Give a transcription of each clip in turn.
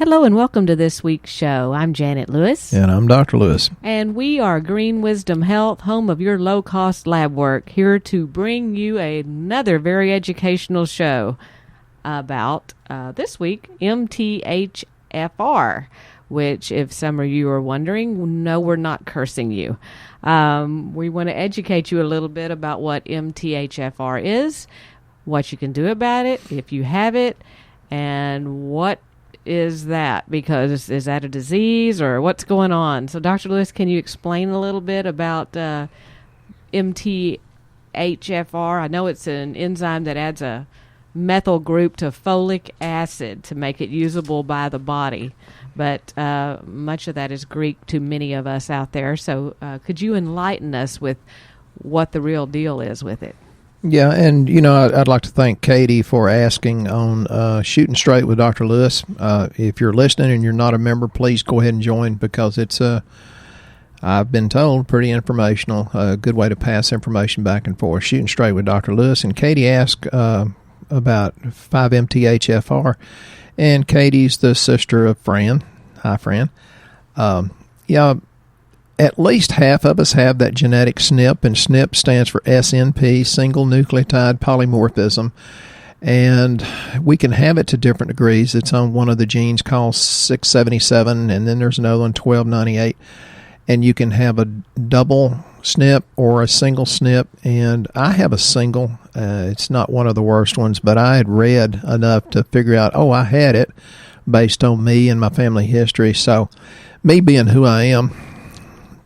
Hello and welcome to this week's show. I'm Janet Lewis. And I'm Dr. Lewis. And we are Green Wisdom Health, home of your low-cost lab work, here to bring you another very educational show about, this week, MTHFR, which, if some of you are wondering, no, we're not cursing you. We want to educate you a little bit about what MTHFR is, what you can do about it, if you have it, and what is that, because is that a disease or what's going on? So Dr. Lewis, can you explain a little bit about MTHFR? I know it's an enzyme that adds a methyl group to folic acid to make it usable by the body, but much of that is Greek to many of us out there. So could you enlighten us with what the real deal is with it? Yeah, and, I'd like to thank Katie for asking on Shooting Straight with Dr. Lewis. If you're listening and you're not a member, please go ahead and join, because it's, I've been told, pretty informational, a good way to pass information back and forth. Shooting Straight with Dr. Lewis. And Katie asked about 5-MTHFR, and Katie's the sister of Fran. Hi, Fran. At least half of us have that genetic SNP, and SNP stands for SNP, single nucleotide polymorphism, and we can have it to different degrees. It's on one of the genes called 677, and then there's another one, 1298, and you can have a double SNP or a single SNP, and I have a single. It's not one of the worst ones, but I had read enough to figure out, I had it based on me and my family history. So me being who I am,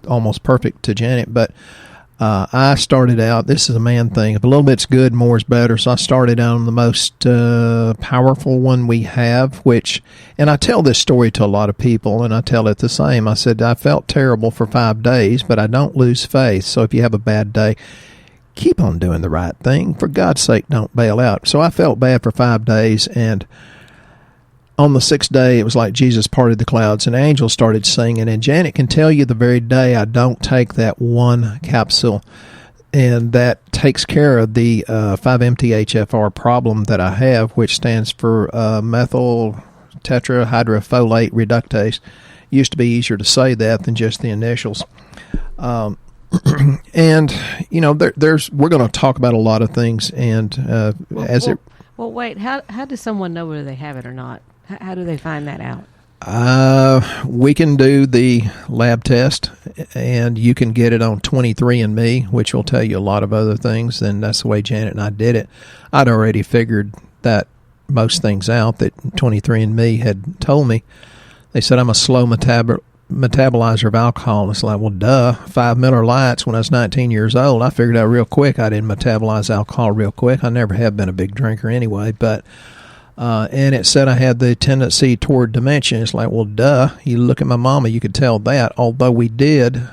almost perfect to Janet, but I started out, this is a man thing, if a little bit's good, more is better, so I started out on the most powerful one we have, and I tell this story to a lot of people, and I tell it the same. I said, I felt terrible for 5 days, but I don't lose faith, so if you have a bad day, keep on doing the right thing. For God's sake, don't bail out. So I felt bad for 5 days, and on the 6th day, it was like Jesus parted the clouds and angels started singing. And Janet can tell you the very day I don't take that one capsule, and that takes care of the 5-MTHFR problem that I have, which stands for methyl tetrahydrofolate reductase. Used to be easier to say that than just the initials. And, we're going to talk about a lot of things. And wait, how does someone know whether they have it or not? How do they find that out? We can do the lab test, and you can get it on 23andMe, which will tell you a lot of other things, and that's the way Janet and I did it. I'd already figured that most things out that 23andMe had told me. They said I'm a slow metabolizer of alcohol. It's like, well, duh, 5 Miller Lights when I was 19 years old. I figured out real quick I didn't metabolize alcohol real quick. I never have been a big drinker anyway, but and it said I had the tendency toward dementia. It's like, well, duh, you look at my mama, you could tell that, although we did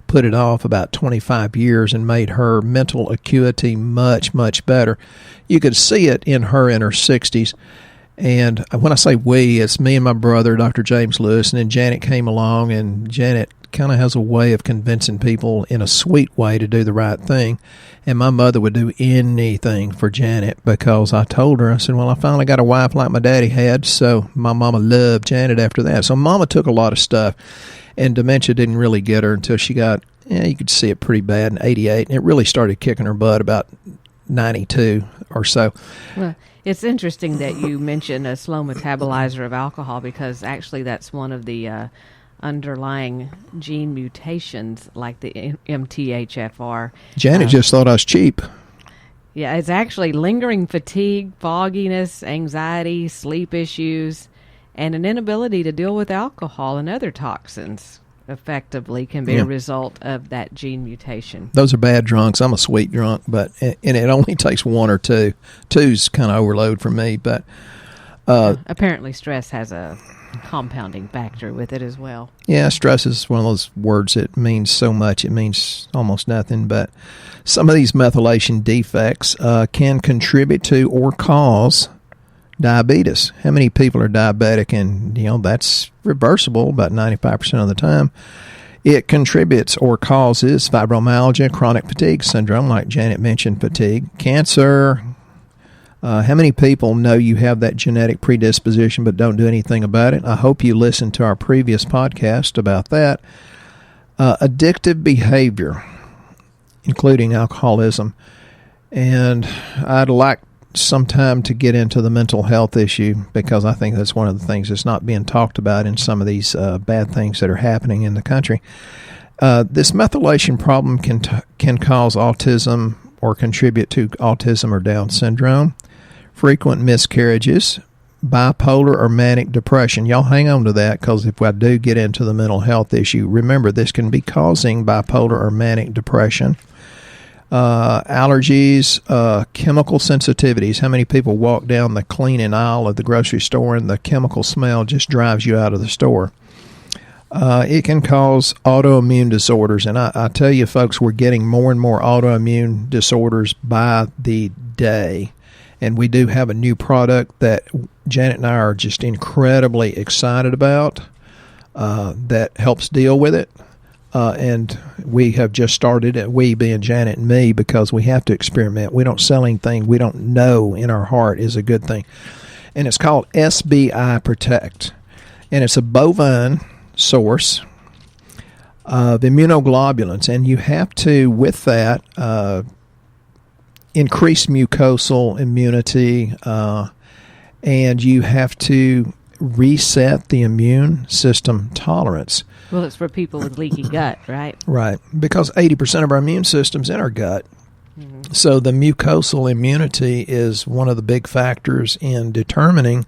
put it off about 25 years and made her mental acuity much, much better. You could see it in her 60s. And when I say we, it's me and my brother, Dr. James Lewis, and then Janet came along, and Janet kind of has a way of convincing people in a sweet way to do the right thing. And my mother would do anything for Janet, because I told her, I said, well, I finally got a wife like my daddy had, so my mama loved Janet after that. So mama took a lot of stuff, and dementia didn't really get her until she got, you could see it pretty bad in 88, and it really started kicking her butt about 92 or so. Well, it's interesting that you mention a slow metabolizer of alcohol, because actually that's one of the underlying gene mutations, like the MTHFR. Janet just thought I was cheap. Yeah, it's actually lingering fatigue, fogginess, anxiety, sleep issues, and an inability to deal with alcohol and other toxins effectively can be a result of that gene mutation. Those are bad drunks. I'm a sweet drunk, and it only takes one or two. Two's kind of overload for me, but apparently stress has a compounding factor with it as well. Yeah, stress is one of those words that means so much. It means almost nothing, but some of these methylation defects can contribute to or cause diabetes. How many people are diabetic? And, that's reversible about 95% of the time. It contributes or causes fibromyalgia, chronic fatigue syndrome, like Janet mentioned, fatigue, cancer, How many people know you have that genetic predisposition but don't do anything about it? I hope you listened to our previous podcast about that. Addictive behavior, including alcoholism. And I'd like some time to get into the mental health issue, because I think that's one of the things that's not being talked about in some of these bad things that are happening in the country. This methylation problem can cause autism or contribute to autism or Down syndrome, frequent miscarriages, bipolar or manic depression. Y'all hang on to that, because if I do get into the mental health issue, remember this can be causing bipolar or manic depression. Allergies, chemical sensitivities. How many people walk down the cleaning aisle of the grocery store and the chemical smell just drives you out of the store? It can cause autoimmune disorders. And I tell you, folks, we're getting more and more autoimmune disorders by the day. And we do have a new product that Janet and I are just incredibly excited about that helps deal with it. And we have just started it, we being Janet and me, because we have to experiment. We don't sell anything we don't know in our heart is a good thing. And it's called SBI Protect. And it's a bovine source of immunoglobulins. And you have to, with that, increase mucosal immunity, and you have to reset the immune system tolerance. Well, it's for people with leaky gut, right? Right, because 80% of our immune system's in our gut. Mm-hmm. So the mucosal immunity is one of the big factors in determining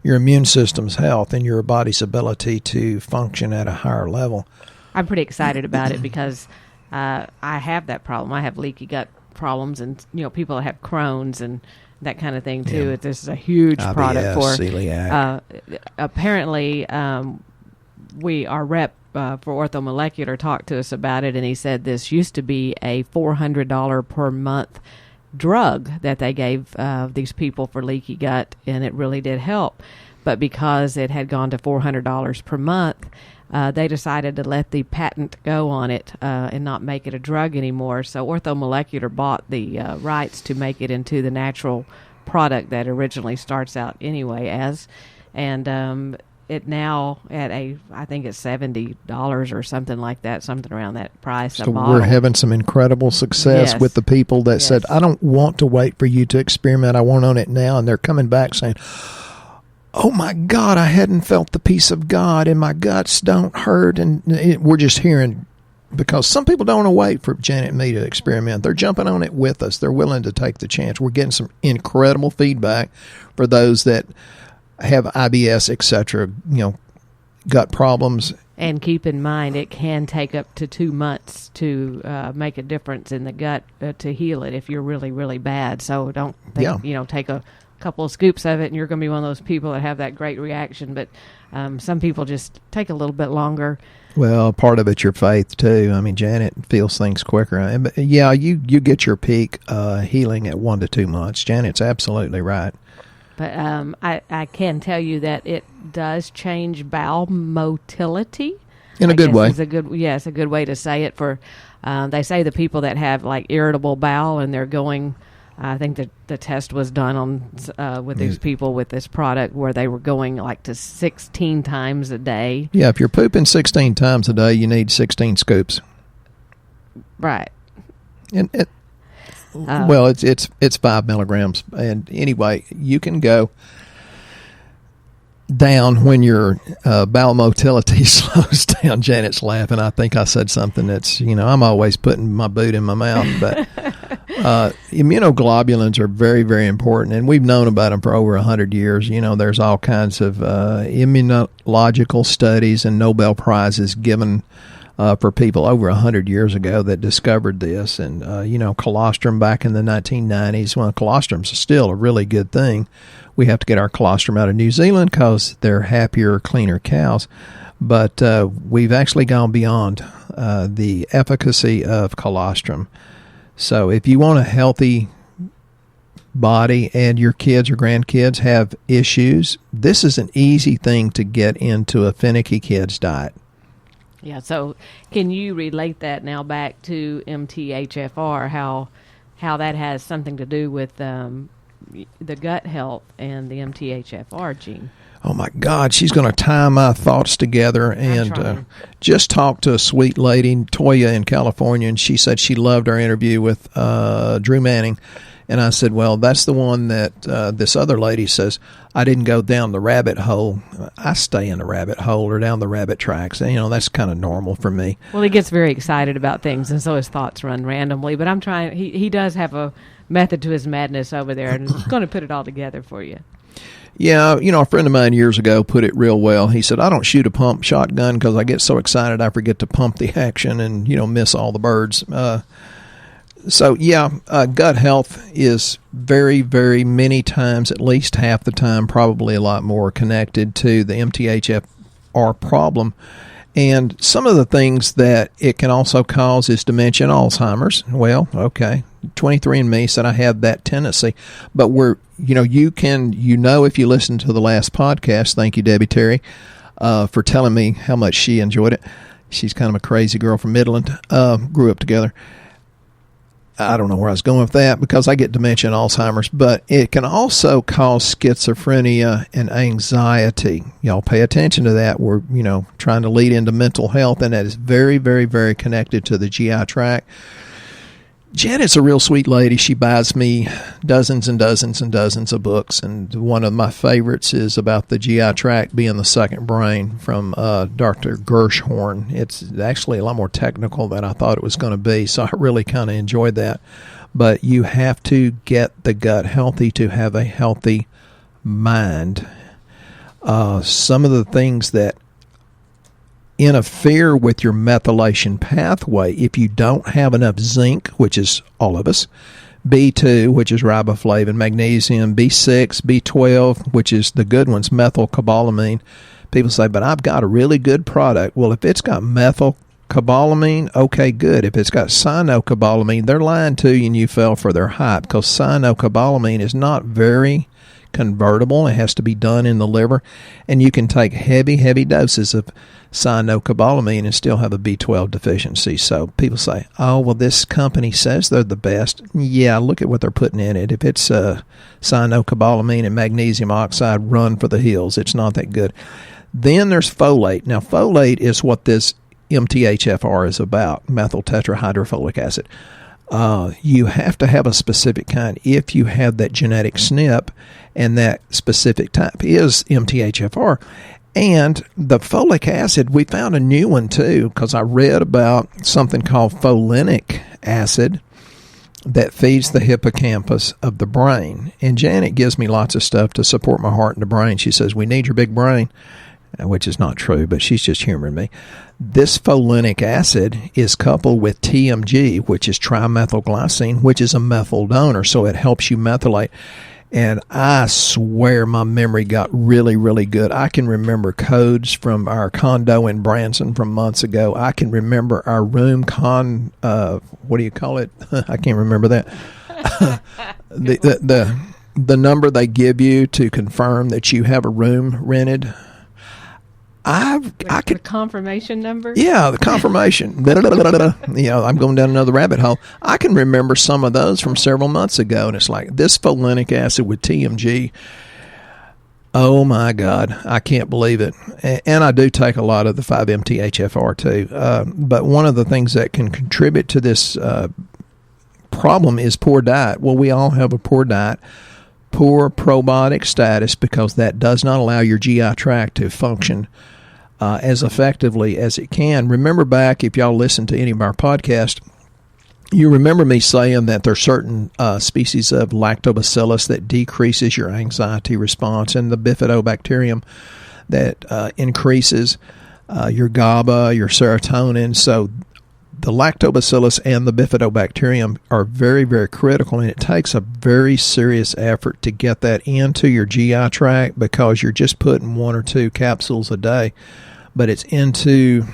your immune system's health and your body's ability to function at a higher level. I'm pretty excited about it because I have that problem. I have leaky gut problems, and people that have Crohn's and that kind of thing too. Yeah. This is a huge IBS, product for celiac. Apparently, our rep for Orthomolecular talked to us about it, and he said this used to be a $400 per month drug that they gave these people for leaky gut, and it really did help. But because it had gone to $400 per month, they decided to let the patent go on it and not make it a drug anymore. So Orthomolecular bought the rights to make it into the natural product that originally starts out anyway as. And it now at I think it's $70 or something like that, something around that price. So we're having some incredible success with the people that said, I don't want to wait for you to experiment. I want on it now. And they're coming back saying, oh my God, I hadn't felt the peace of God and my guts don't hurt. And we're just hearing, because some people don't want to wait for Janet and me to experiment. They're jumping on it with us. They're willing to take the chance. We're getting some incredible feedback for those that have IBS, etc., gut problems. And keep in mind, it can take up to 2 months to make a difference in the gut to heal it if you're really, really bad. So don't think, take a couple of scoops of it and you're going to be one of those people that have that great reaction. But some people just take a little bit longer. Well, part of it's your faith too. I mean, Janet feels things quicker. Yeah, you get your peak healing at 1 to 2 months. Janet's absolutely right. But I can tell you that it does change bowel motility. In a good way. It's a good way to say it. For they say the people that have like irritable bowel and they're going, I think the test was done on with these people with this product where they were going like to 16 times a day. Yeah, if you're pooping 16 times a day, you need 16 scoops. Right. And well, it's 5 milligrams, and anyway, you can go down when your bowel motility slows down. Janet's laughing. I think I said something that's I'm always putting my boot in my mouth, but immunoglobulins are very, very important, and we've known about them for over 100 years. There's all kinds of immunological studies and Nobel Prizes given for people over 100 years ago that discovered this. And, colostrum back in the 1990s. Well, colostrum is still a really good thing. We have to get our colostrum out of New Zealand because they're happier, cleaner cows. But we've actually gone beyond the efficacy of colostrum. So if you want a healthy body and your kids or grandkids have issues, this is an easy thing to get into a finicky kid's diet. Yeah, so can you relate that now back to MTHFR, how that has something to do with the gut health and the MTHFR gene. Oh, my God, she's going to tie my thoughts together. And just talked to a sweet lady, Toya, in California, and she said she loved our interview with Drew Manning. And I said, well, that's the one that this other lady says, I didn't go down the rabbit hole. I stay in the rabbit hole or down the rabbit tracks. And, that's kind of normal for me. Well, he gets very excited about things, and so his thoughts run randomly. But I'm trying, he does have a method to his madness over there, and I'm going to put it all together for you. Yeah, a friend of mine years ago put it real well. He said, I don't shoot a pump shotgun because I get so excited I forget to pump the action and, miss all the birds. So, gut health is very, very many times, at least half the time, probably a lot more connected to the MTHFR problem. And some of the things that it can also cause is dementia and Alzheimer's. Well, okay, 23andMe said I have that tendency. But if you listen to the last podcast, thank you, Debbie Terry, for telling me how much she enjoyed it. She's kind of a crazy girl from Midland, grew up together. I don't know where I was going with that because I get dementia and Alzheimer's, but it can also cause schizophrenia and anxiety. Y'all pay attention to that. We're, trying to lead into mental health, and that is very, very, very connected to the GI tract. Janet's a real sweet lady. She buys me dozens and dozens and dozens of books, and one of my favorites is about the GI tract being the second brain from Dr. Gershhorn. It's actually a lot more technical than I thought it was going to be, so I really kind of enjoyed that. But you have to get the gut healthy to have a healthy mind. Some of the things that interfere with your methylation pathway, if you don't have enough zinc, which is all of us, B2, which is riboflavin, magnesium, B6, B12, which is the good ones, methylcobalamin. People say, but I've got a really good product. Well, if it's got methylcobalamin, okay, good. If it's got cyanocobalamin, they're lying to you and you fell for their hype, because cyanocobalamin is not very convertible. It has to be done in the liver, and you can take heavy, heavy doses of cyanocobalamin and still have a B12 deficiency. So people say, oh, well, this company says they're the best. Yeah, look at what they're putting in it. If it's cyanocobalamin and magnesium oxide, run for the hills. It's not that good. Then there's folate. Now, folate is what this MTHFR is about, methyl tetrahydrofolic acid. You have to have a specific kind if you have that genetic SNP, and that specific type is MTHFR. And the folic acid, we found a new one too, because I read about something called folinic acid that feeds the hippocampus of the brain. And Janet gives me lots of stuff to support my heart and the brain. She says, we need your big brain, which is not true, but she's just humoring me. This folinic acid is coupled with TMG, which is trimethylglycine, which is a methyl donor, so it helps you methylate. And I swear my memory got really, really good. I can remember codes from our condo in Branson from months ago. I can remember our room what do you call it? I can't remember that. The number they give you to confirm that you have a room rented. The confirmation number? Yeah, the confirmation. I'm going down another rabbit hole. I can remember some of those from several months ago, and it's like this folinic acid with TMG. Oh, my God. I can't believe it. And I do take a lot of the 5-MTHFR, too. But one of the things that can contribute to this problem is poor diet. Well, we all have a poor diet. Poor probiotic status, because that does not allow your GI tract to function as effectively as it can. Remember back, if y'all listen to any of our podcasts, you remember me saying that there's certain species of lactobacillus that decreases your anxiety response, and the bifidobacterium that increases your GABA, your serotonin. So the lactobacillus and the bifidobacterium are very, very critical, and it takes a very serious effort to get that into your GI tract, because you're just putting 1 or 2 capsules a day, but it's into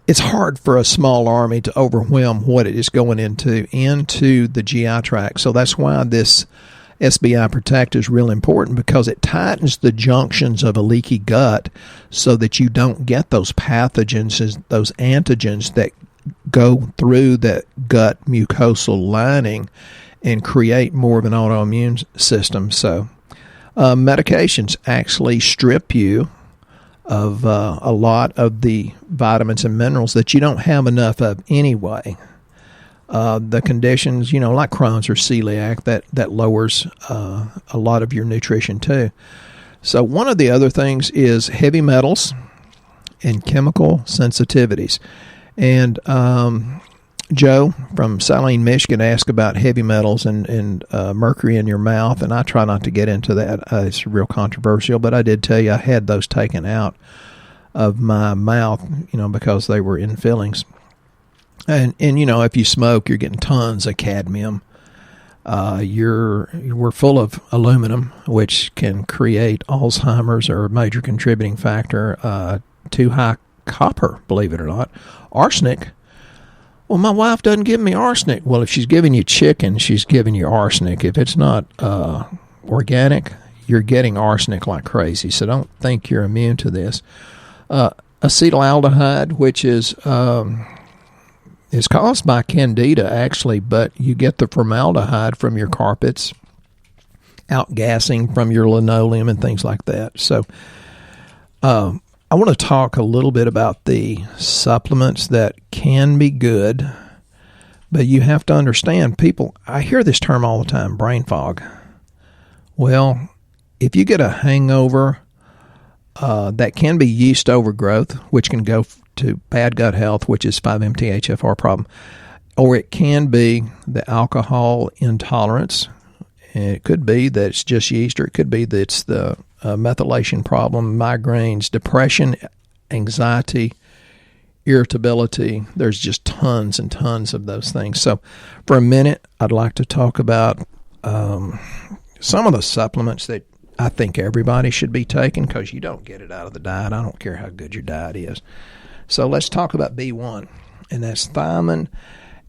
it's hard for a small army to overwhelm what it is going into the GI tract. So that's why this SBI Protect is real important, because it tightens the junctions of a leaky gut so that you don't get those pathogens, those antigens that go through that gut mucosal lining and create more of an autoimmune system. So medications actually strip you of a lot of the vitamins and minerals that you don't have enough of anyway. The conditions, like Crohn's or celiac, that lowers a lot of your nutrition too. So one of the other things is heavy metals and chemical sensitivities. And Joe from Saline, Michigan asked about heavy metals and mercury in your mouth, and I try not to get into that. It's real controversial, but I did tell you I had those taken out of my mouth, because they were in fillings. And if you smoke, you're getting tons of cadmium. We're full of aluminum, which can create Alzheimer's or a major contributing factor. Too high copper, believe it or not. Arsenic. Well, my wife doesn't give me arsenic. Well, if she's giving you chicken, she's giving you arsenic. If it's not organic, you're getting arsenic like crazy. So don't think you're immune to this. Acetaldehyde, which is caused by candida, actually, but you get the formaldehyde from your carpets, outgassing from your linoleum and things like that. So I want to talk a little bit about the supplements that can be good, but you have to understand, people, I hear this term all the time, brain fog. Well, if you get a hangover, that can be yeast overgrowth, which can go to bad gut health, which is 5-MTHFR problem, or it can be the alcohol intolerance. And it could be that it's just yeast, or it could be that it's the methylation problem, migraines, depression, anxiety, irritability. There's just tons and tons of those things. So for a minute, I'd like to talk about some of the supplements that I think everybody should be taking, because you don't get it out of the diet. I don't care how good your diet is. So let's talk about B1, and that's thiamine.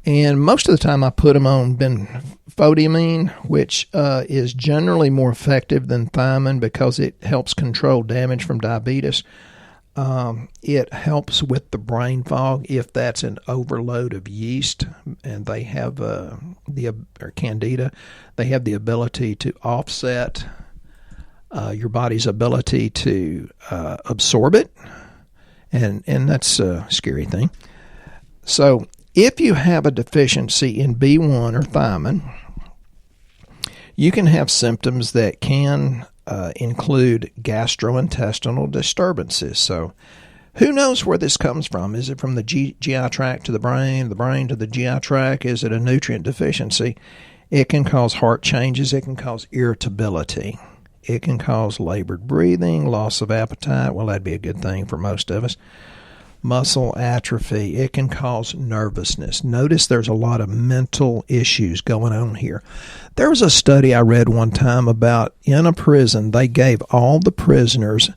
And most of the time I put them on benfotiamine, which is generally more effective than thiamine because it helps control damage from diabetes. It helps with the brain fog if that's an overload of yeast, and they have or candida. They have the ability to offset your body's ability to absorb it, and that's a scary thing. So if you have a deficiency in B1 or thiamine, you can have symptoms that can include gastrointestinal disturbances. So who knows where this comes from? Is it from the GI tract to the brain to the GI tract? Is it a nutrient deficiency? It can cause heart changes. It can cause irritability. It can cause labored breathing, loss of appetite. Well, that'd be a good thing for most of us. Muscle atrophy. It can cause nervousness. Notice there's a lot of mental issues going on here. There was a study I read one time about in a prison, they gave all the prisoners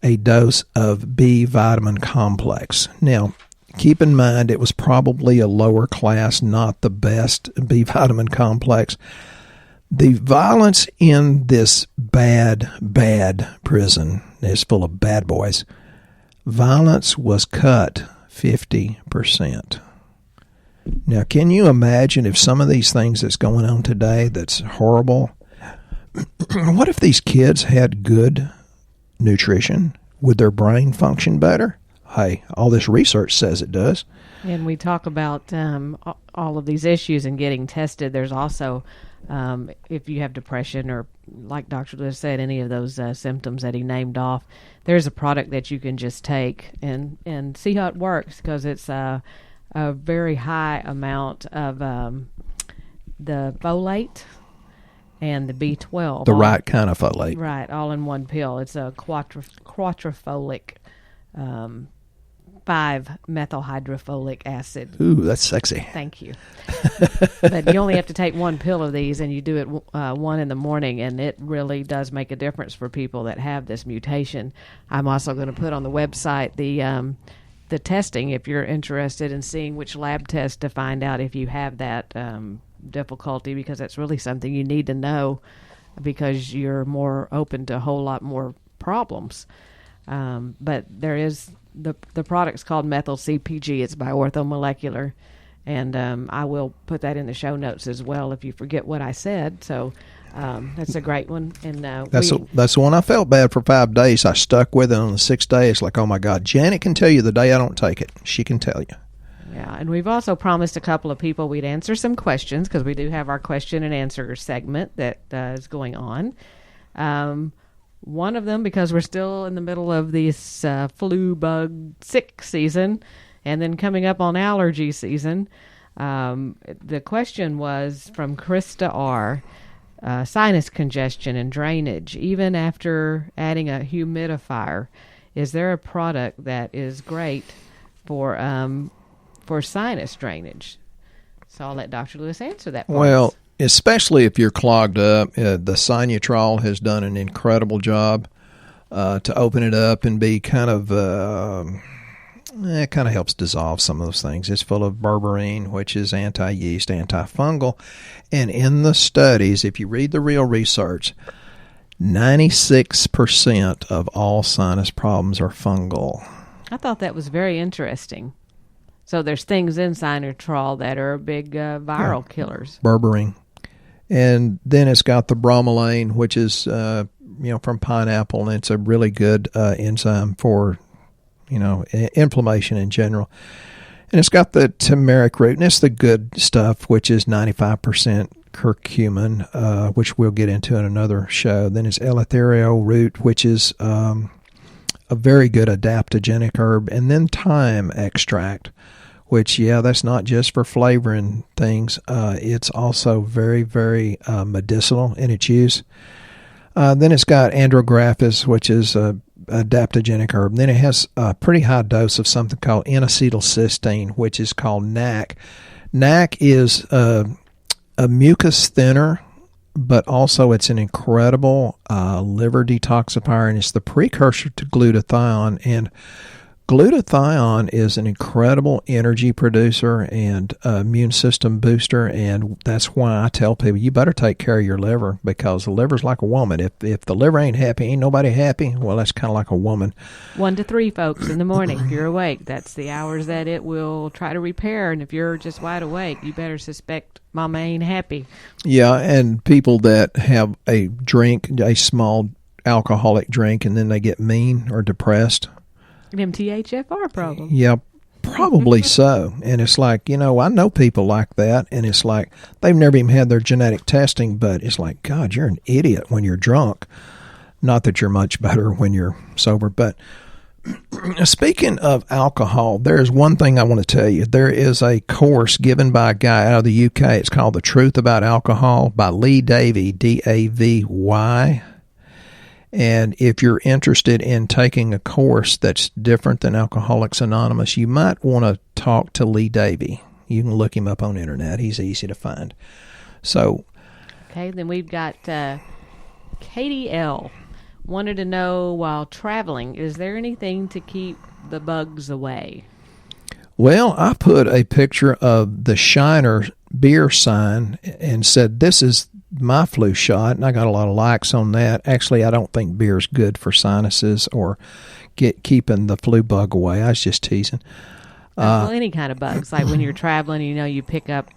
a dose of B vitamin complex. Now, keep in mind it was probably a lower class, not the best B vitamin complex. The violence in this bad prison is full of bad boys. Violence was cut 50%. Now, can you imagine if some of these things that's going on today that's horrible, what if these kids had good nutrition? Would their brain function better? Hey, all this research says it does. And we talk about all of these issues and getting tested. There's also, if you have depression or, like Dr. Lewis said, any of those symptoms that he named off, there's a product that you can just take and see how it works, because it's a very high amount of the folate and the B12. The right kind of folate. Right, all in one pill. It's a quadrafolic 5-methylhydrofolic acid. Ooh, that's sexy. Thank you. But you only have to take one pill of these, and you do it one in the morning, and it really does make a difference for people that have this mutation. I'm also going to put on the website the testing if you're interested in seeing which lab test to find out if you have that difficulty, because that's really something you need to know, because you're more open to a whole lot more problems. But there is the product's called methyl CPG. It's by Orthomolecular, And I will put that in the show notes as well if you forget what I said. So that's a great one. And that's the one I felt bad for 5 days. I stuck with it on the 6th day. It's like, oh my God, Janet can tell you the day I don't take it. She can tell you. Yeah, and we've also promised a couple of people we'd answer some questions because we do have our question and answer segment that is going on. One of them, because we're still in the middle of this flu bug sick season and then coming up on allergy season, the question was from Krista R., sinus congestion and drainage. Even after adding a humidifier, is there a product that is great for sinus drainage? So I'll let Dr. Lewis answer that for us. Especially if you're clogged up, the Sinutrol has done an incredible job to open it up and be kind of, it kind of helps dissolve some of those things. It's full of berberine, which is anti-yeast, antifungal. And in the studies, if you read the real research, 96% of all sinus problems are fungal. I thought that was very interesting. So there's things in Sinutrol that are big viral killers. Berberine. And then it's got the bromelain, which is, from pineapple, and it's a really good enzyme for, inflammation in general. And it's got the turmeric root, and it's the good stuff, which is 95% curcumin, which we'll get into in another show. Then it's eleuthero root, which is a very good adaptogenic herb. And then thyme extract, which, that's not just for flavoring things. It's also very, very medicinal in its use. Then it's got andrographis, which is a adaptogenic herb. Then it has a pretty high dose of something called N-acetylcysteine, which is called NAC. NAC is a mucus thinner, but also it's an incredible liver detoxifier, and it's the precursor to glutathione. And glutathione is an incredible energy producer and immune system booster, and that's why I tell people you better take care of your liver, because the liver's like a woman. If the liver ain't happy, ain't nobody happy. Well, that's kind of like a woman. 1 to 3, folks, in the morning. If you're awake, that's the hours that it will try to repair, and if you're just wide awake, you better suspect Mama ain't happy. Yeah, and people that have a small alcoholic drink, and then they get mean or depressed. An MTHFR problem. Yeah, probably so. And it's like, I know people like that, and it's like they've never even had their genetic testing, but it's like, God, you're an idiot when you're drunk. Not that you're much better when you're sober. But speaking of alcohol, there's one thing I want to tell you. There is a course given by a guy out of the UK. It's called The Truth About Alcohol by Lee Davy, D-A-V-Y. And if you're interested in taking a course that's different than Alcoholics Anonymous, you might want to talk to Lee Davy. You can look him up on the internet. He's easy to find. So, okay, then we've got Katie L. wanted to know, while traveling, is there anything to keep the bugs away? Well, I put a picture of the Shiner beer sign and said, this is my flu shot, and I got a lot of likes on that. Actually, I don't think beer is good for sinuses or keeping the flu bug away. I was just teasing. Well, any kind of bugs, like when you're traveling, you pick up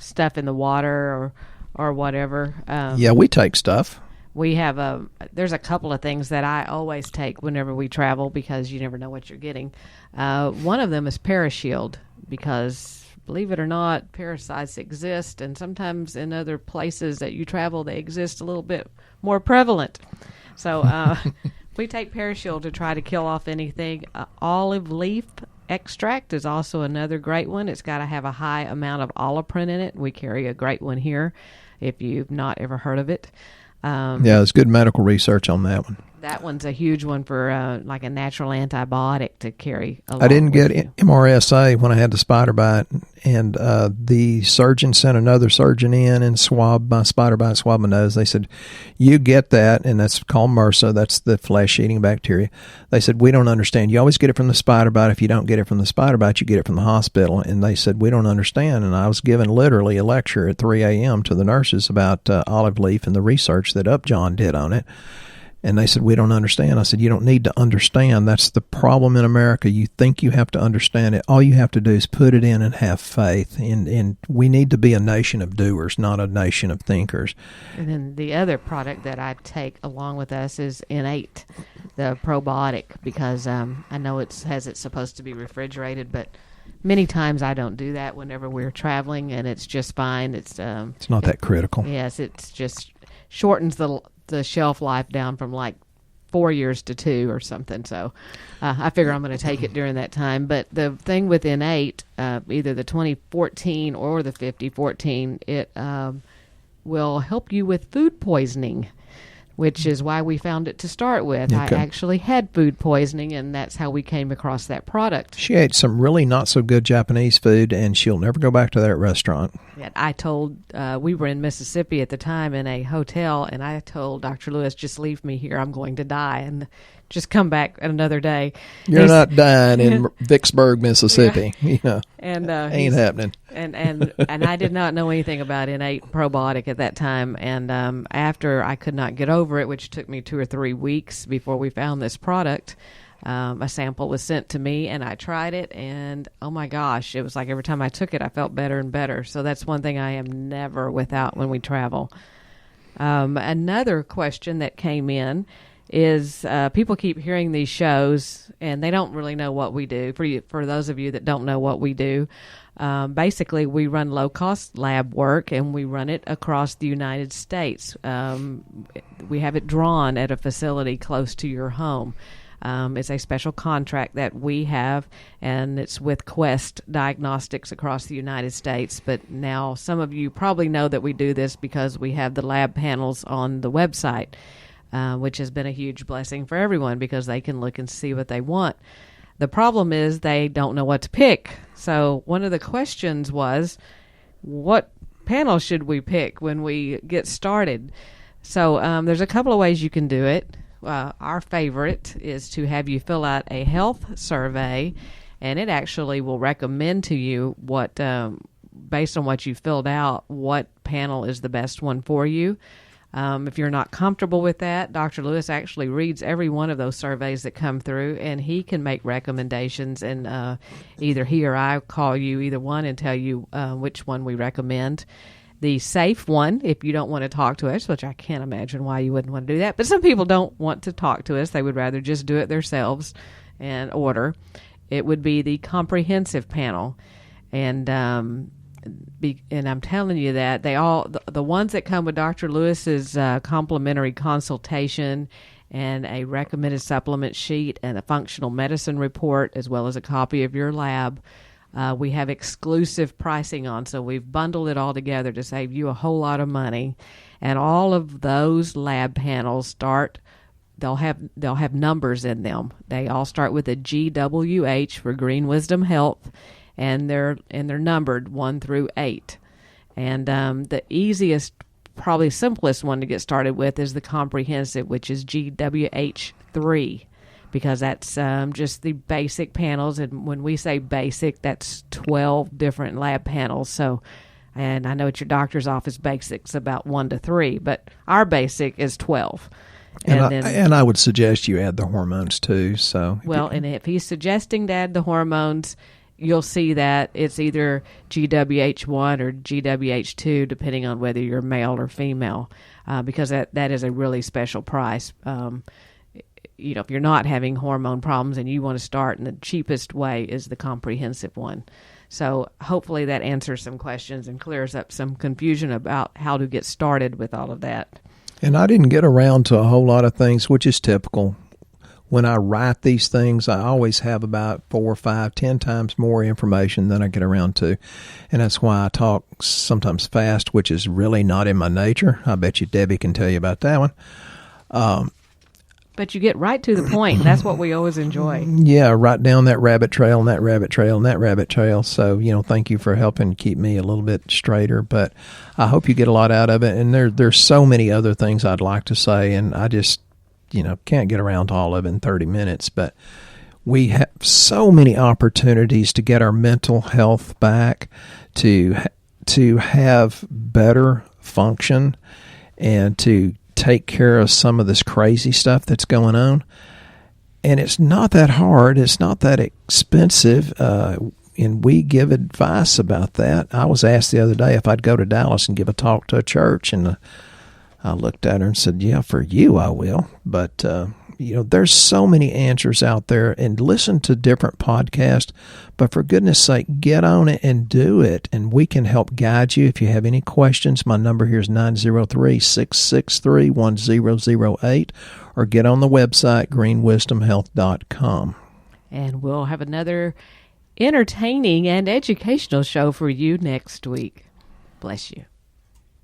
stuff in the water or whatever. Yeah, we take stuff. We have there's a couple of things that I always take whenever we travel, because you never know what you're getting. One of them is Parashield, because believe it or not, parasites exist, and sometimes in other places that you travel, they exist a little bit more prevalent. So we take Parashield to try to kill off anything. Olive leaf extract is also another great one. It's got to have a high amount of oliprin in it. We carry a great one here if you've not ever heard of it. Yeah, there's good medical research on that one. That one's a huge one for like a natural antibiotic to carry along. I didn't get MRSA when I had the spider bite, and the surgeon sent another surgeon in and swabbed my spider bite, swabbed my nose. They said, you get that, and that's called MRSA. That's the flesh-eating bacteria. They said, we don't understand. You always get it from the spider bite. If you don't get it from the spider bite, you get it from the hospital. And they said, we don't understand. And I was given literally a lecture at 3 a.m. to the nurses about olive leaf and the research that Upjohn did on it. And they said, we don't understand. I said, you don't need to understand. That's the problem in America. You think you have to understand it. All you have to do is put it in and have faith. And we need to be a nation of doers, not a nation of thinkers. And then the other product that I take along with us is Innate, the probiotic, because I know it says it's supposed to be refrigerated, but many times I don't do that whenever we're traveling, and it's just fine. It's not that critical. Yes, it's just shortens the shelf life down from like 4 years to 2 or something. So I figure I'm going to take it during that time. But the thing with Innate, either the 2014 or the 5014, it will help you with food poisoning, which is why we found it to start with. Okay. I actually had food poisoning, and that's how we came across that product. She ate some really not so good Japanese food, and she'll never go back to that restaurant. Yeah, I told, we were in Mississippi at the time in a hotel, and I told Dr. Lewis, just leave me here. I'm going to die, and just come back another day. You're not dying in Vicksburg, Mississippi. Yeah. You know, and ain't happening. And I did not know anything about Innate probiotic at that time. And after I could not get over it, which took me 2 or 3 weeks before we found this product, a sample was sent to me, and I tried it, and oh my gosh, it was like every time I took it, I felt better and better. So that's one thing I am never without when we travel. Another question that came in is people keep hearing these shows, and they don't really know what we do. For those of you that don't know what we do, basically we run low-cost lab work, and we run it across the United States. We have it drawn at a facility close to your home. It's a special contract that we have, and it's with Quest Diagnostics across the United States. But now some of you probably know that we do this because we have the lab panels on the website, which has been a huge blessing for everyone because they can look and see what they want. The problem is they don't know what to pick. So one of the questions was, what panel should we pick when we get started? So there's a couple of ways you can do it. Our favorite is to have you fill out a health survey, and it actually will recommend to you what, based on what you filled out, what panel is the best one for you. If you're not comfortable with that, Dr. Lewis actually reads every one of those surveys that come through, and he can make recommendations, and either he or I call you, either one, and tell you which one we recommend. The safe one, if you don't want to talk to us, which I can't imagine why you wouldn't want to do that, but some people don't want to talk to us. They would rather just do it themselves and order. It would be the comprehensive panel. And I'm telling you that they all, the ones that come with Dr. Lewis's complimentary consultation and a recommended supplement sheet and a functional medicine report, as well as a copy of your lab, we have exclusive pricing on, so we've bundled it all together to save you a whole lot of money. And all of those lab panels they'll have numbers in them. They all start with a GWH for Green Wisdom Health, and they're numbered 1 through 8. And the easiest, probably simplest one to get started with is the comprehensive, which is GWH3. Because that's just the basic panels. And when we say basic, that's 12 different lab panels. So, and I know at your doctor's office, basic's about 1 to 3, but our basic is 12. And I would suggest you add the hormones too. So, and if he's suggesting to add the hormones, you'll see that it's either GWH1 or GWH2, depending on whether you're male or female, because that is a really special price. If you're not having hormone problems and you want to start, and the cheapest way is the comprehensive one. So hopefully that answers some questions and clears up some confusion about how to get started with all of that. And I didn't get around to a whole lot of things, which is typical. When I write these things, I always have about 4, 5, 10 times more information than I get around to. And that's why I talk sometimes fast, which is really not in my nature. I bet you Debbie can tell you about that one. But you get right to the point. That's what we always enjoy. Yeah, right down that rabbit trail and that rabbit trail and that rabbit trail. So, thank you for helping keep me a little bit straighter. But I hope you get a lot out of it. And there's so many other things I'd like to say, and I just, can't get around to all of it in 30 minutes. But we have so many opportunities to get our mental health back, to have better function, and to take care of some of this crazy stuff that's going on. And it's not that hard. It's not that expensive. And we give advice about that. I was asked the other day if I'd go to Dallas and give a talk to a church, and I looked at her and said, yeah, for you I will. But, there's so many answers out there, and listen to different podcasts. But for goodness sake, get on it and do it, and we can help guide you. If you have any questions, my number here is 903-663-1008, or get on the website, greenwisdomhealth.com. And we'll have another entertaining and educational show for you next week. Bless you.